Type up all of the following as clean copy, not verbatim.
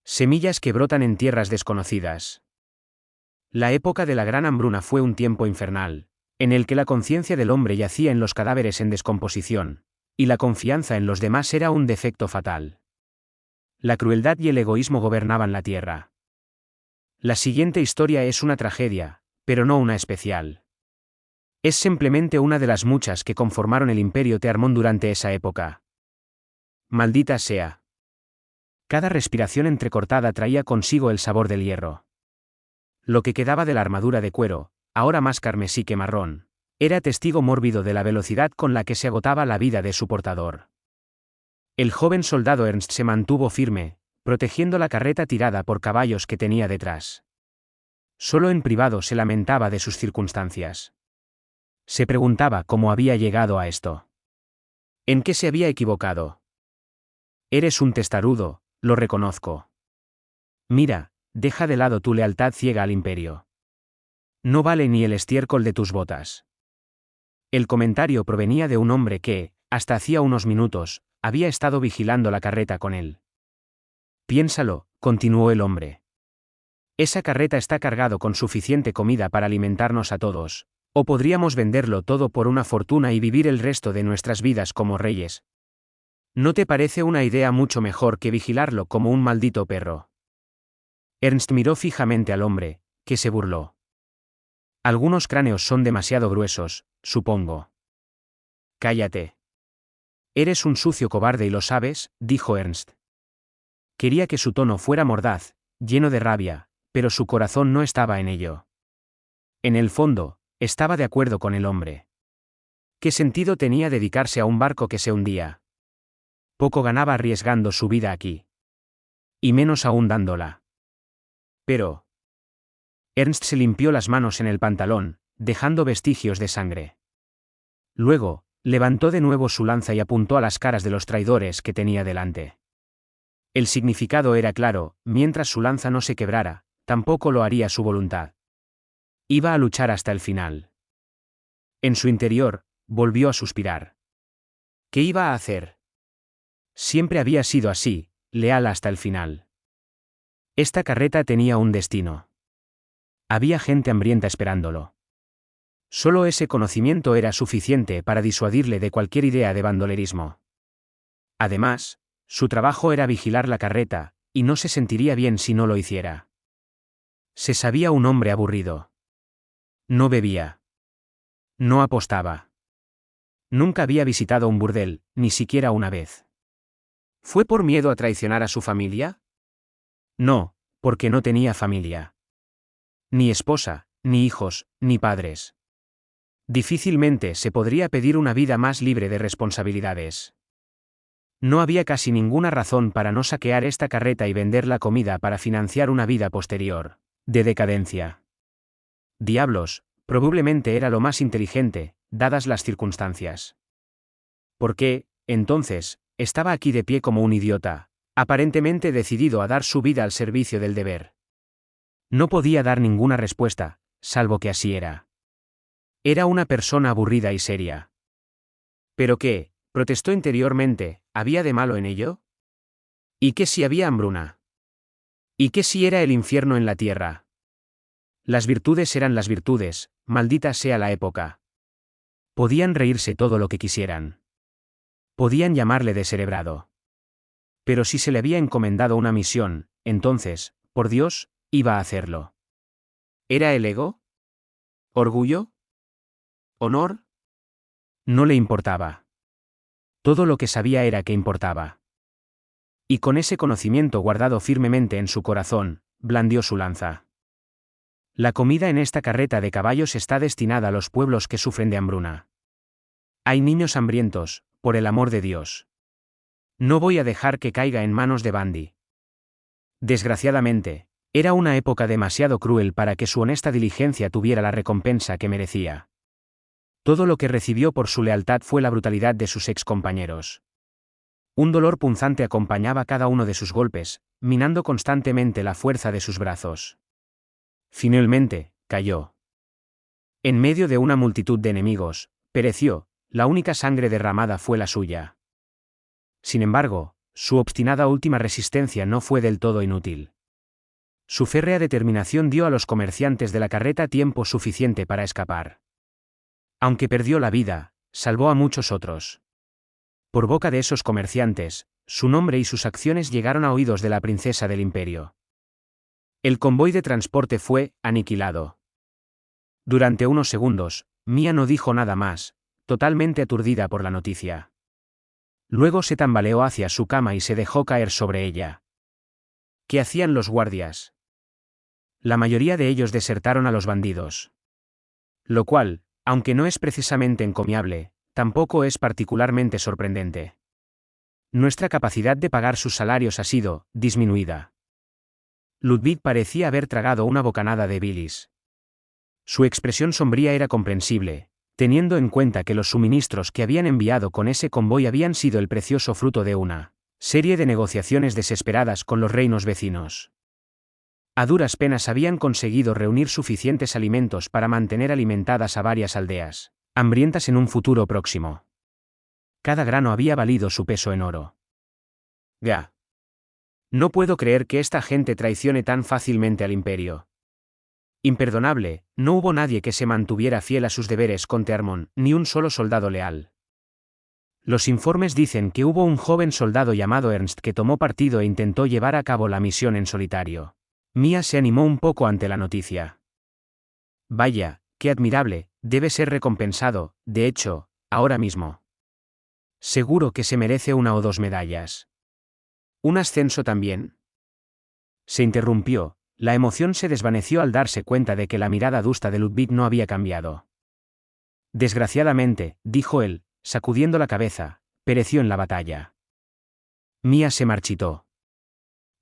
Semillas que brotan en tierras desconocidas. La época de la Gran Hambruna fue un tiempo infernal, en el que la conciencia del hombre yacía en los cadáveres en descomposición, y la confianza en los demás era un defecto fatal. La crueldad y el egoísmo gobernaban la tierra. La siguiente historia es una tragedia, pero no una especial. Es simplemente una de las muchas que conformaron el Imperio Tearmón durante esa época. Maldita sea. Cada respiración entrecortada traía consigo el sabor del hierro. Lo que quedaba de la armadura de cuero, ahora más carmesí que marrón, era testigo mórbido de la velocidad con la que se agotaba la vida de su portador. El joven soldado Ernst se mantuvo firme, protegiendo la carreta tirada por caballos que tenía detrás. Solo en privado se lamentaba de sus circunstancias. Se preguntaba cómo había llegado a esto. ¿En qué se había equivocado? Eres un testarudo, lo reconozco. Mira, deja de lado tu lealtad ciega al imperio. No vale ni el estiércol de tus botas. El comentario provenía de un hombre que, hasta hacía unos minutos, había estado vigilando la carreta con él. Piénsalo, continuó el hombre. Esa carreta está cargado con suficiente comida para alimentarnos a todos, o podríamos venderlo todo por una fortuna y vivir el resto de nuestras vidas como reyes. ¿No te parece una idea mucho mejor que vigilarlo como un maldito perro? Ernst miró fijamente al hombre, que se burló. Algunos cráneos son demasiado gruesos, supongo. Cállate. Eres un sucio cobarde y lo sabes, dijo Ernst. Quería que su tono fuera mordaz, lleno de rabia, pero su corazón no estaba en ello. En el fondo, estaba de acuerdo con el hombre. ¿Qué sentido tenía dedicarse a un barco que se hundía? Poco ganaba arriesgando su vida aquí. Y menos aún dándola. Pero... Ernst se limpió las manos en el pantalón, dejando vestigios de sangre. Luego, levantó de nuevo su lanza y apuntó a las caras de los traidores que tenía delante. El significado era claro: mientras su lanza no se quebrara, tampoco lo haría su voluntad. Iba a luchar hasta el final. En su interior, volvió a suspirar. ¿Qué iba a hacer? Siempre había sido así, leal hasta el final. Esta carreta tenía un destino. Había gente hambrienta esperándolo. Solo ese conocimiento era suficiente para disuadirle de cualquier idea de bandolerismo. Además, su trabajo era vigilar la carreta, y no se sentiría bien si no lo hiciera. Se sabía un hombre aburrido. No bebía. No apostaba. Nunca había visitado un burdel, ni siquiera una vez. ¿Fue por miedo a traicionar a su familia? No, porque no tenía familia. Ni esposa, ni hijos, ni padres. Difícilmente se podría pedir una vida más libre de responsabilidades. No había casi ninguna razón para no saquear esta carreta y vender la comida para financiar una vida posterior, de decadencia. Diablos, probablemente era lo más inteligente, dadas las circunstancias. ¿Por qué, entonces, estaba aquí de pie como un idiota, aparentemente decidido a dar su vida al servicio del deber? No podía dar ninguna respuesta, salvo que así era. Era una persona aburrida y seria. ¿Pero qué? Protestó interiormente, ¿había de malo en ello? ¿Y qué si había hambruna? ¿Y qué si era el infierno en la tierra? Las virtudes eran las virtudes, maldita sea la época. Podían reírse todo lo que quisieran. Podían llamarle descerebrado. Pero si se le había encomendado una misión, entonces, por Dios, iba a hacerlo. ¿Era el ego? ¿Orgullo? ¿Honor? No le importaba. Todo lo que sabía era que importaba. Y con ese conocimiento guardado firmemente en su corazón, blandió su lanza. La comida en esta carreta de caballos está destinada a los pueblos que sufren de hambruna. Hay niños hambrientos, por el amor de Dios. No voy a dejar que caiga en manos de Bandi. Desgraciadamente, era una época demasiado cruel para que su honesta diligencia tuviera la recompensa que merecía. Todo lo que recibió por su lealtad fue la brutalidad de sus excompañeros. Un dolor punzante acompañaba cada uno de sus golpes, minando constantemente la fuerza de sus brazos. Finalmente, cayó. En medio de una multitud de enemigos, pereció, la única sangre derramada fue la suya. Sin embargo, su obstinada última resistencia no fue del todo inútil. Su férrea determinación dio a los comerciantes de la carreta tiempo suficiente para escapar. Aunque perdió la vida, salvó a muchos otros. Por boca de esos comerciantes, su nombre y sus acciones llegaron a oídos de la princesa del imperio. El convoy de transporte fue aniquilado. Durante unos segundos, Mia no dijo nada más, totalmente aturdida por la noticia. Luego se tambaleó hacia su cama y se dejó caer sobre ella. ¿Qué hacían los guardias? La mayoría de ellos desertaron a los bandidos. Lo cual, aunque no es precisamente encomiable, tampoco es particularmente sorprendente. Nuestra capacidad de pagar sus salarios ha sido disminuida. Ludwig parecía haber tragado una bocanada de bilis. Su expresión sombría era comprensible, teniendo en cuenta que los suministros que habían enviado con ese convoy habían sido el precioso fruto de una serie de negociaciones desesperadas con los reinos vecinos. A duras penas habían conseguido reunir suficientes alimentos para mantener alimentadas a varias aldeas, hambrientas en un futuro próximo. Cada grano había valido su peso en oro. Ya. No puedo creer que esta gente traicione tan fácilmente al imperio. Imperdonable, no hubo nadie que se mantuviera fiel a sus deberes con Tearmon, ni un solo soldado leal. Los informes dicen que hubo un joven soldado llamado Ernst que tomó partido e intentó llevar a cabo la misión en solitario. Mia se animó un poco ante la noticia. Vaya, qué admirable, debe ser recompensado, de hecho, ahora mismo. Seguro que se merece una o dos medallas. ¿Un ascenso también? Se interrumpió, la emoción se desvaneció al darse cuenta de que la mirada adusta de Ludwig no había cambiado. Desgraciadamente, dijo él, sacudiendo la cabeza, pereció en la batalla. Mia se marchitó.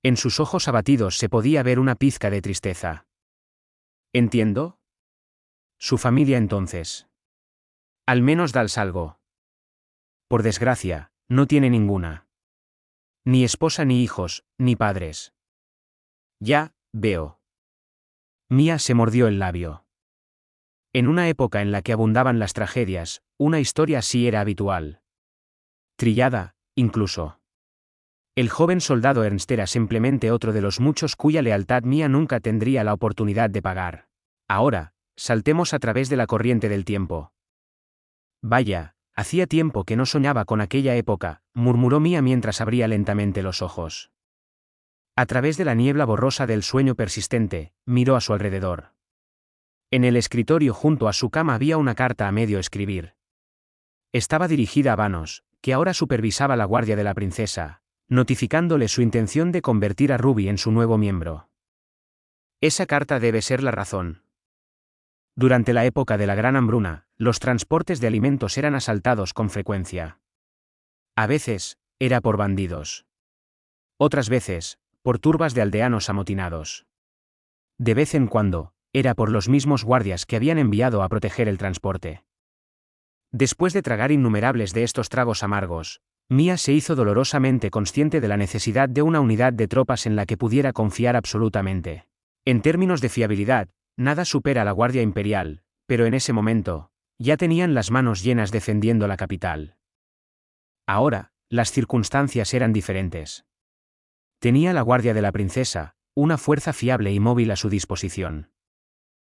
En sus ojos abatidos se podía ver una pizca de tristeza. ¿Entiendo? Su familia entonces. Al menos Dals algo. Por desgracia, no tiene ninguna. Ni esposa ni hijos, ni padres. Ya, veo. Mia se mordió el labio. En una época en la que abundaban las tragedias, una historia así era habitual. Trillada, incluso. El joven soldado Ernst era simplemente otro de los muchos cuya lealtad Mia nunca tendría la oportunidad de pagar. Ahora, saltemos a través de la corriente del tiempo. Vaya, hacía tiempo que no soñaba con aquella época, murmuró Mia mientras abría lentamente los ojos. A través de la niebla borrosa del sueño persistente, miró a su alrededor. En el escritorio junto a su cama había una carta a medio escribir. Estaba dirigida a Vanos, que ahora supervisaba la guardia de la princesa, notificándole su intención de convertir a Ruby en su nuevo miembro. Esa carta debe ser la razón. Durante la época de la Gran Hambruna, los transportes de alimentos eran asaltados con frecuencia. A veces, era por bandidos. Otras veces, por turbas de aldeanos amotinados. De vez en cuando, era por los mismos guardias que habían enviado a proteger el transporte. Después de tragar innumerables de estos tragos amargos, Mia se hizo dolorosamente consciente de la necesidad de una unidad de tropas en la que pudiera confiar absolutamente. En términos de fiabilidad, nada supera a la Guardia Imperial, pero en ese momento, ya tenían las manos llenas defendiendo la capital. Ahora, las circunstancias eran diferentes. Tenía la Guardia de la Princesa, una fuerza fiable y móvil a su disposición.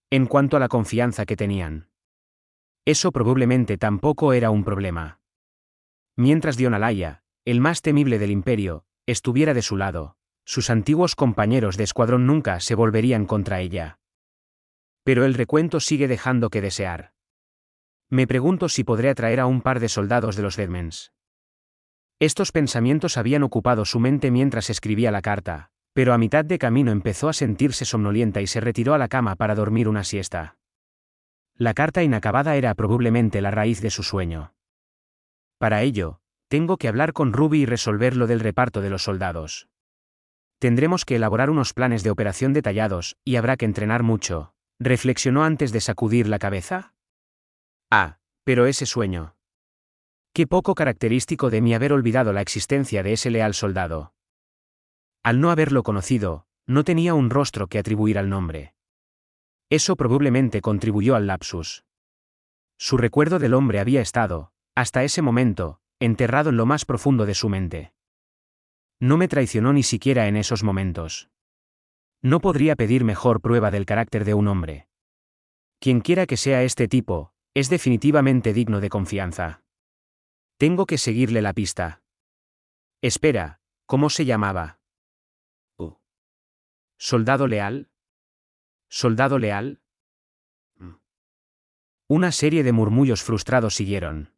En cuanto a la confianza que tenían, eso probablemente tampoco era un problema. Mientras Dionalaya, el más temible del imperio, estuviera de su lado, sus antiguos compañeros de escuadrón nunca se volverían contra ella. Pero el recuento sigue dejando que desear. Me pregunto si podré atraer a un par de soldados de los Deadmens. Estos pensamientos habían ocupado su mente mientras escribía la carta, pero a mitad de camino empezó a sentirse somnolienta y se retiró a la cama para dormir una siesta. La carta inacabada era probablemente la raíz de su sueño. Para ello, tengo que hablar con Ruby y resolver lo del reparto de los soldados. Tendremos que elaborar unos planes de operación detallados, y habrá que entrenar mucho, reflexionó antes de sacudir la cabeza. Ah, pero ese sueño. Qué poco característico de mí haber olvidado la existencia de ese leal soldado. Al no haberlo conocido, no tenía un rostro que atribuir al nombre. Eso probablemente contribuyó al lapsus. Su recuerdo del hombre había estado, hasta ese momento, enterrado en lo más profundo de su mente. No me traicionó ni siquiera en esos momentos. No podría pedir mejor prueba del carácter de un hombre. Quienquiera que sea este tipo, es definitivamente digno de confianza. Tengo que seguirle la pista. Espera, ¿cómo se llamaba? ¿Soldado leal? ¿Soldado leal? Una serie de murmullos frustrados siguieron.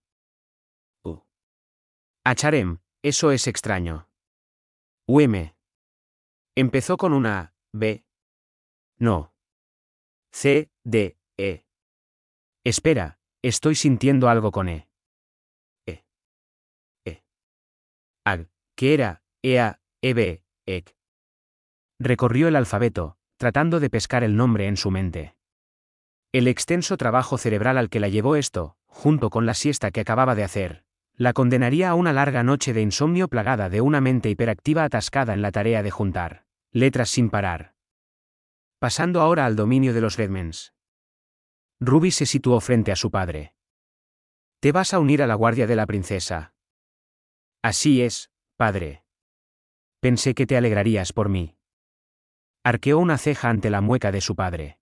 Acharem, eso es extraño. Empezó con una B. No. C, D, E. Espera, estoy sintiendo algo con E. E. E. Ag, ¿qué era? EA, EB, EC. Recorrió el alfabeto, tratando de pescar el nombre en su mente. El extenso trabajo cerebral al que la llevó esto, junto con la siesta que acababa de hacer, la condenaría a una larga noche de insomnio plagada de una mente hiperactiva atascada en la tarea de juntar letras sin parar. Pasando ahora al dominio de los Redmans. Ruby se situó frente a su padre. ¿Te vas a unir a la guardia de la princesa? Así es, padre. Pensé que te alegrarías por mí. Arqueó una ceja ante la mueca de su padre.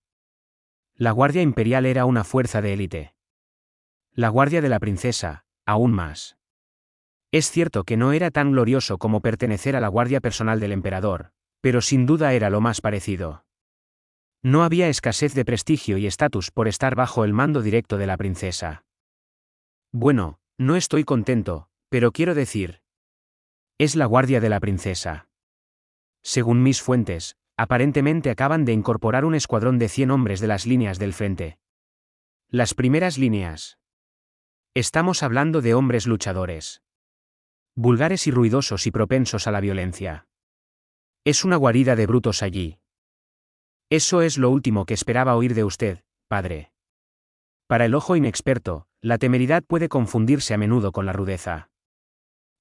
La Guardia Imperial era una fuerza de élite. La Guardia de la Princesa, aún más. Es cierto que no era tan glorioso como pertenecer a la guardia personal del emperador, pero sin duda era lo más parecido. No había escasez de prestigio y estatus por estar bajo el mando directo de la princesa. Bueno, no estoy contento, pero quiero decir. Es la Guardia de la Princesa. Según mis fuentes, aparentemente acaban de incorporar un escuadrón de 100 hombres de las líneas del frente. Las primeras líneas. Estamos hablando de hombres luchadores. Vulgares y ruidosos y propensos a la violencia. Es una guarida de brutos allí. Eso es lo último que esperaba oír de usted, padre. Para el ojo inexperto, la temeridad puede confundirse a menudo con la rudeza.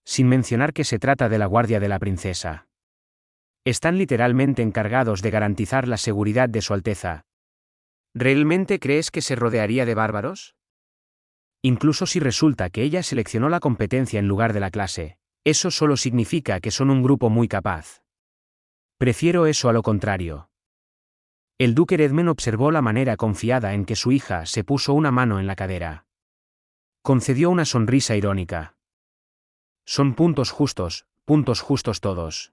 Sin mencionar que se trata de la Guardia de la Princesa. Están literalmente encargados de garantizar la seguridad de Su Alteza. ¿Realmente crees que se rodearía de bárbaros? Incluso si resulta que ella seleccionó la competencia en lugar de la clase, eso solo significa que son un grupo muy capaz. Prefiero eso a lo contrario. El duque Redman observó la manera confiada en que su hija se puso una mano en la cadera. Concedió una sonrisa irónica. Son puntos justos todos.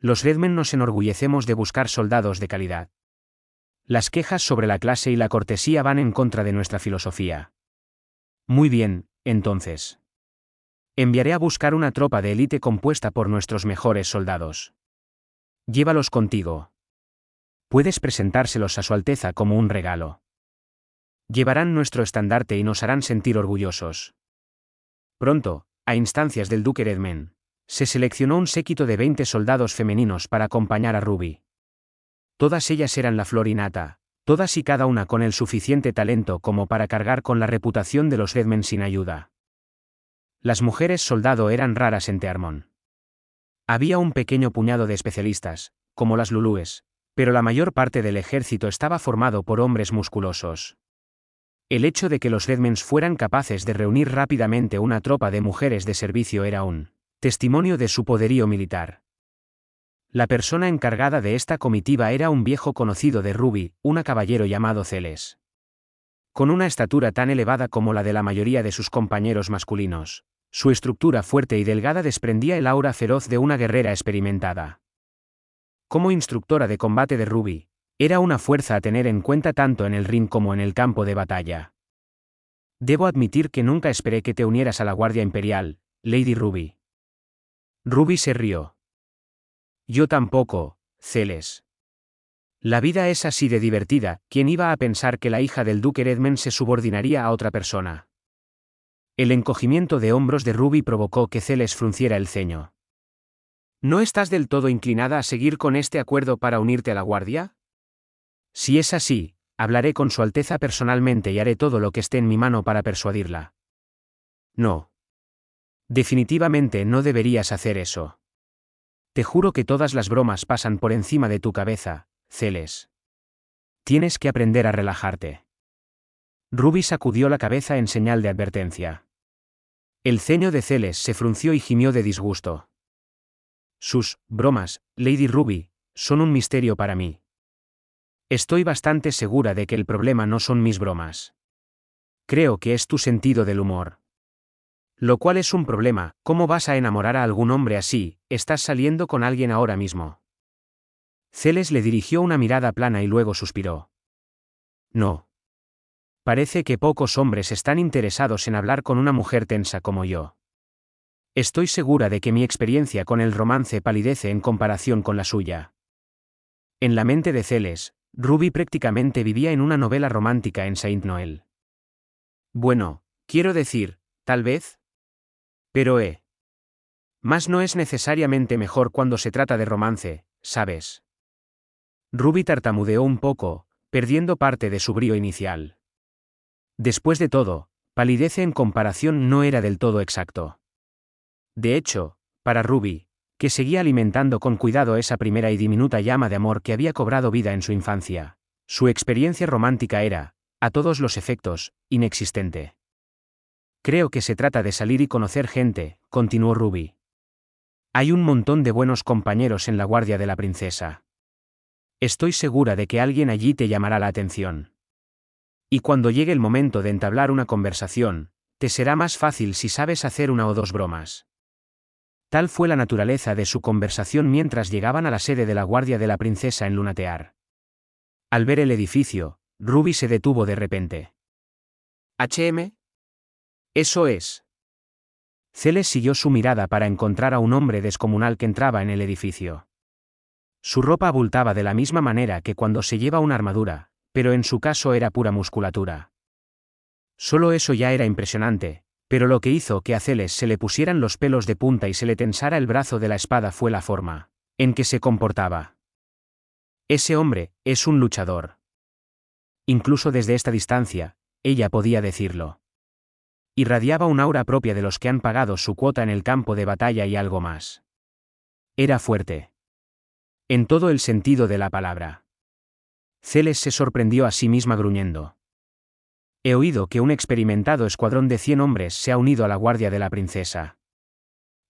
Los Redman nos enorgullecemos de buscar soldados de calidad. Las quejas sobre la clase y la cortesía van en contra de nuestra filosofía. Muy bien, entonces. Enviaré a buscar una tropa de élite compuesta por nuestros mejores soldados. Llévalos contigo. Puedes presentárselos a Su Alteza como un regalo. Llevarán nuestro estandarte y nos harán sentir orgullosos. Pronto, a instancias del duque Redman, se seleccionó un séquito de 20 soldados femeninos para acompañar a Ruby. Todas ellas eran la flor innata, todas y cada una con el suficiente talento como para cargar con la reputación de los Redman sin ayuda. Las mujeres soldado eran raras en Tearmon. Había un pequeño puñado de especialistas, como las Lulúes, pero la mayor parte del ejército estaba formado por hombres musculosos. El hecho de que los Redmans fueran capaces de reunir rápidamente una tropa de mujeres de servicio era un testimonio de su poderío militar. La persona encargada de esta comitiva era un viejo conocido de Ruby, un caballero llamado Celes. Con una estatura tan elevada como la de la mayoría de sus compañeros masculinos, su estructura fuerte y delgada desprendía el aura feroz de una guerrera experimentada. Como instructora de combate de Ruby, era una fuerza a tener en cuenta tanto en el ring como en el campo de batalla. Debo admitir que nunca esperé que te unieras a la Guardia Imperial, Lady Ruby. Ruby se rió. Yo tampoco, Celes. La vida es así de divertida, ¿quién iba a pensar que la hija del duque Redman se subordinaría a otra persona? El encogimiento de hombros de Ruby provocó que Celes frunciera el ceño. ¿No estás del todo inclinada a seguir con este acuerdo para unirte a la guardia? Si es así, hablaré con Su Alteza personalmente y haré todo lo que esté en mi mano para persuadirla. No. Definitivamente no deberías hacer eso. Te juro que todas las bromas pasan por encima de tu cabeza, Celes. Tienes que aprender a relajarte. Ruby sacudió la cabeza en señal de advertencia. El ceño de Celes se frunció y gimió de disgusto. Sus bromas, Lady Ruby, son un misterio para mí. Estoy bastante segura de que el problema no son mis bromas. Creo que es tu sentido del humor. Lo cual es un problema. ¿Cómo vas a enamorar a algún hombre así? Estás saliendo con alguien ahora mismo. Celes le dirigió una mirada plana y luego suspiró. No. Parece que pocos hombres están interesados en hablar con una mujer tensa como yo. Estoy segura de que mi experiencia con el romance palidece en comparación con la suya. En la mente de Celes, Ruby prácticamente vivía en una novela romántica en Saint Noel. Bueno, quiero decir, tal vez. Pero más no es necesariamente mejor cuando se trata de romance, ¿sabes? Ruby tartamudeó un poco, perdiendo parte de su brío inicial. Después de todo, palidece en comparación no era del todo exacto. De hecho, para Ruby, que seguía alimentando con cuidado esa primera y diminuta llama de amor que había cobrado vida en su infancia, su experiencia romántica era, a todos los efectos, inexistente. Creo que se trata de salir y conocer gente, continuó Ruby. Hay un montón de buenos compañeros en la guardia de la princesa. Estoy segura de que alguien allí te llamará la atención. Y cuando llegue el momento de entablar una conversación, te será más fácil si sabes hacer una o dos bromas. Tal fue la naturaleza de su conversación mientras llegaban a la sede de la guardia de la princesa en Lunatear. Al ver el edificio, Ruby se detuvo de repente. ¿HM? Eso es. Celes siguió su mirada para encontrar a un hombre descomunal que entraba en el edificio. Su ropa abultaba de la misma manera que cuando se lleva una armadura, pero en su caso era pura musculatura. Solo eso ya era impresionante, pero lo que hizo que a Celes se le pusieran los pelos de punta y se le tensara el brazo de la espada fue la forma en que se comportaba. Ese hombre es un luchador. Incluso desde esta distancia, ella podía decirlo. Irradiaba un aura propia de los que han pagado su cuota en el campo de batalla y algo más. Era fuerte. En todo el sentido de la palabra. Celes se sorprendió a sí misma gruñendo. He oído que un experimentado escuadrón de 100 hombres se ha unido a la guardia de la princesa.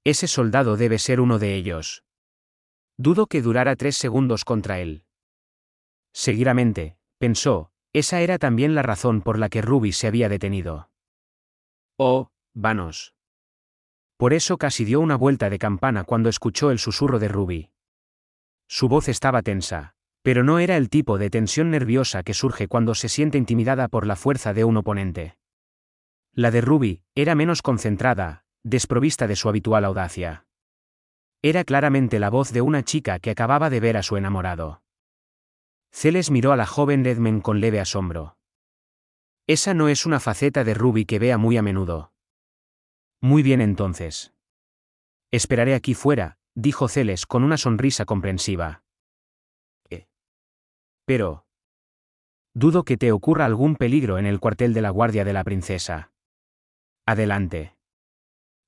Ese soldado debe ser uno de ellos. Dudo que durara 3 segundos contra él. Seguidamente, pensó, esa era también la razón por la que Ruby se había detenido. Oh, vanos. Por eso casi dio una vuelta de campana cuando escuchó el susurro de Ruby. Su voz estaba tensa, pero no era el tipo de tensión nerviosa que surge cuando se siente intimidada por la fuerza de un oponente. La de Ruby era menos concentrada, desprovista de su habitual audacia. Era claramente la voz de una chica que acababa de ver a su enamorado. Celes miró a la joven Redmen con leve asombro. Esa no es una faceta de Ruby que vea muy a menudo. Muy bien entonces. Esperaré aquí fuera, dijo Celes con una sonrisa comprensiva. Pero dudo que te ocurra algún peligro en el cuartel de la guardia de la princesa. Adelante.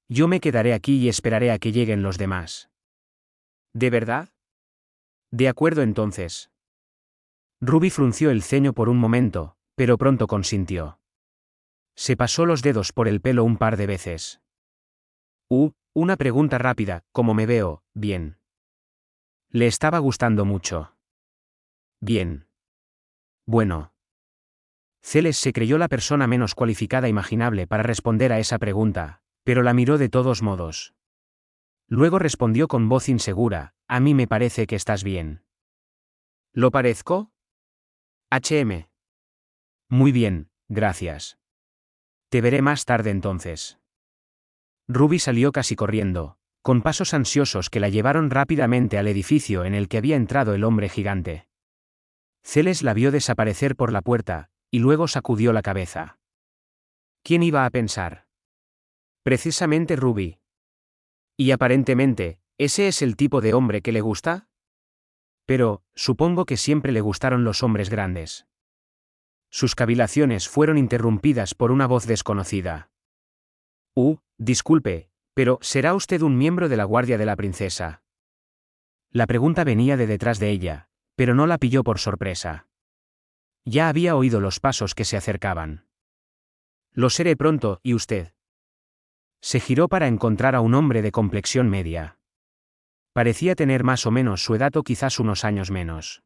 Yo me quedaré aquí y esperaré a que lleguen los demás. ¿De verdad? De acuerdo entonces. Ruby frunció el ceño por un momento, pero pronto consintió. Se pasó los dedos por el pelo un par de veces. Una pregunta rápida, ¿cómo me veo? Bien. Le estaba gustando mucho. Bien. Bueno. Celes se creyó la persona menos cualificada imaginable para responder a esa pregunta, pero la miró de todos modos. Luego respondió con voz insegura, a mí me parece que estás bien. ¿Lo parezco? HM. Muy bien, gracias. Te veré más tarde entonces. Ruby salió casi corriendo, con pasos ansiosos que la llevaron rápidamente al edificio en el que había entrado el hombre gigante. Celes la vio desaparecer por la puerta, y luego sacudió la cabeza. ¿Quién iba a pensar? Precisamente Ruby. Y aparentemente, ¿ese es el tipo de hombre que le gusta? Pero, supongo que siempre le gustaron los hombres grandes. Sus cavilaciones fueron interrumpidas por una voz desconocida. Disculpe, pero ¿será usted un miembro de la guardia de la princesa? La pregunta venía de detrás de ella, pero no la pilló por sorpresa. Ya había oído los pasos que se acercaban. Lo seré pronto, ¿y usted? Se giró para encontrar a un hombre de complexión media. Parecía tener más o menos su edad o quizás unos años menos.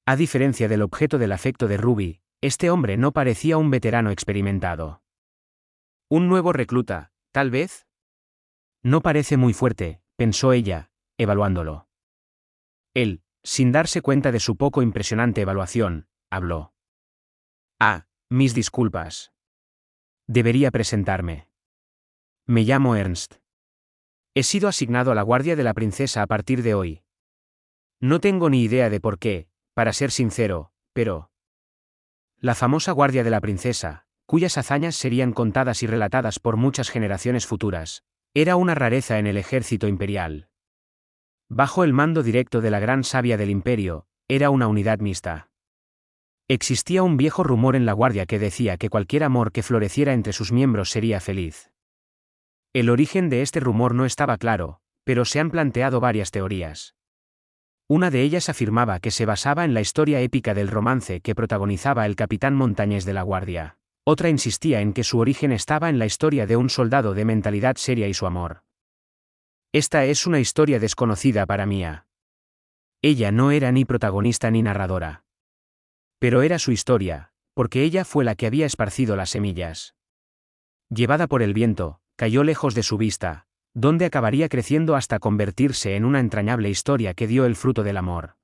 A diferencia del objeto del afecto de Ruby, este hombre no parecía un veterano experimentado. ¿Un nuevo recluta, tal vez? No parece muy fuerte, pensó ella, evaluándolo. Él, sin darse cuenta de su poco impresionante evaluación, habló. Ah, mis disculpas. Debería presentarme. Me llamo Ernst. He sido asignado a la guardia de la princesa a partir de hoy. No tengo ni idea de por qué, para ser sincero, pero... La famosa guardia de la princesa, cuyas hazañas serían contadas y relatadas por muchas generaciones futuras, era una rareza en el ejército imperial. Bajo el mando directo de la gran sabia del imperio, era una unidad mixta. Existía un viejo rumor en la guardia que decía que cualquier amor que floreciera entre sus miembros sería feliz. El origen de este rumor no estaba claro, pero se han planteado varias teorías. Una de ellas afirmaba que se basaba en la historia épica del romance que protagonizaba el capitán montañés de la guardia. Otra insistía en que su origen estaba en la historia de un soldado de mentalidad seria y su amor. Esta es una historia desconocida para Mia. Ella no era ni protagonista ni narradora. Pero era su historia, porque ella fue la que había esparcido las semillas. Llevada por el viento, cayó lejos de su vista, donde acabaría creciendo hasta convertirse en una entrañable historia que dio el fruto del amor.